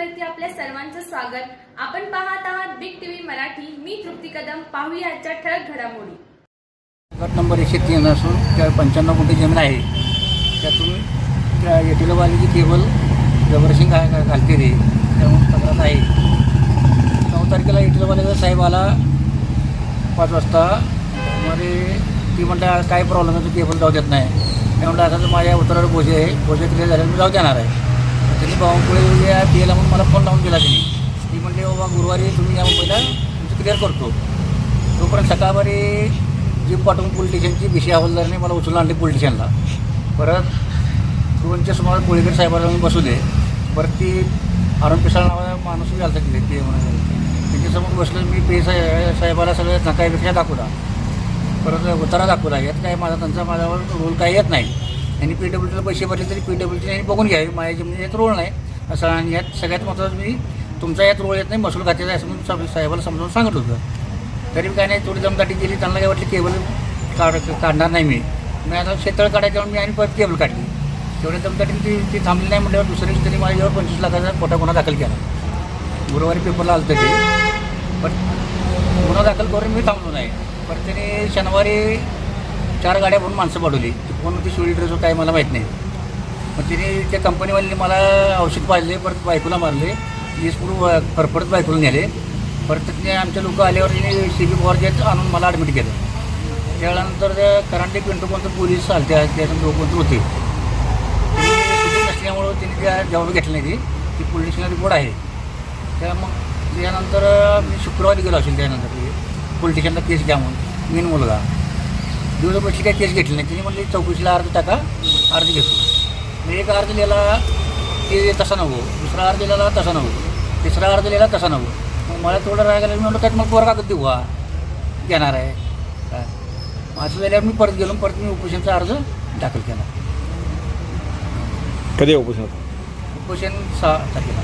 चॅनलवरती आपल्या सर्वांचं स्वागत. आपण पाहत आहात बिग टीव्ही मराठी. मी तृप्ती कदम. पाहूया आजच्या ठळक घडामोडी. गट नंबर 103 असून त्या 95 गुंठे जमीन आहे. त्यातून त्या एटीलवालीची केबल जबरदस्ती घालते रे, त्यामुळे तक्रार आहे. 9 तारखेला एटीलवाल्याचा साहेब आला 5 वाजता. मध्ये ती म्हटलं काय प्रॉब्लेम आहे, तो केबल जाऊ देत नाही. त्या म्हटलं आता तर माझ्या उत्तरावर बोजे आहे, बोजे क्लिअर झाले मी जाऊ देणार आहे. त्यांनी बावनकुळे यायला म्हणून मला फोन लावून दिला त्यांनी. ती म्हटली बाबा गुरुवारी तुम्ही या मुंबईला तुमचं क्लिअर करतो. तोपर्यंत सकाळवारी जीप पाठवून पोलीस स्टेशनची बिशी हवालदारने मला उचलून आणले पोलीस स्टेशनला. परत 2च्या सुमारास कोळीकर साहेबांना मी बसू दे. परत ती अरुण पिसाळ नावाचा माणूस घालता गेले ते म्हणून त्यांच्यासमोर बसलं. मी पे साहेबाला सगळं नकाईपेक्षा दाखवला, परत उतारा दाखवला. यात काय माझा माझ्यावर रोल काही येत नाही. त्यांनी PWDला पैसे भरले तरी PWDचे त्यांनी बघून घ्यावे, माझ्या जमिनीत यात रोल नाही असं. आणि यात सगळ्यात महत्त्वाचं मी तुमचा यात रोल येत नाही, महसूल खात्याचा असं म्हणून साहेबाला समजावून सांगत होतं. तरी काय नाही, थोडी दमदाटी केली. त्यांना काय वाटली केबल काढणार नाही मी आता शेततळ काढायचं म्हणून मी आणि परत केबल काढली. तेवढ्या दमदाटी ती थांबली नाही म्हटल्यावर दुसऱ्या दिवशी त्यांनी माझ्यावर 25 लाखाचा खोटा गुन्हा दाखल केला. गुरुवारी पेपरला आलं होतं ते, पण गुन्हा दाखल करून मी थांबलो नाही. परत त्याने शनिवारी 4 गाड्या म्हणून माणसं पाठवली. ती कोण होती शिवली ड्रेस काय मला माहीत नाही. मग तिने त्या कंपनीवाल्याने मला औषध पाजले, परत बायकोला मारले, परत बायकोला नेले. परत तिने आमच्या लोक आल्यावर तिने CB पॉवरचे आणून मला ॲडमिट केलं. त्यानंतर त्या करांटे पिंटू कोणतं पोलीस आलते, त्याच्यानंतर लोक कोणतं होते. सुट्टी नसल्यामुळं तिने त्या जबाब घेतली नाही. ती पोलीस स्टेशनला रिपोर्ट आहे. त्या मग त्यानंतर मी शुक्रवारी गेलो असेल. त्यानंतर पोलीस स्टेशनला केस घ्या म्हणून मीन मुलगा दिवसापाशी काही केस घेतली नाही. तिने म्हटली चौकशीला अर्ज टाका, अर्ज घेतो. मी एक अर्ज लिहिला ते तसा नको, दुसरा अर्ज लिहिला तसा नको, तिसरा अर्ज लिहिला तसा नको. मग मला थोडं रागायला मी म्हटलं काय मग पोरा कागद देऊ घेणार आहे काय. असं झाल्यावर मी परत गेलो. परत मी उपोषणचा अर्ज दाखल केला. कधी उपोषण? उपोषण 6 तारखेला.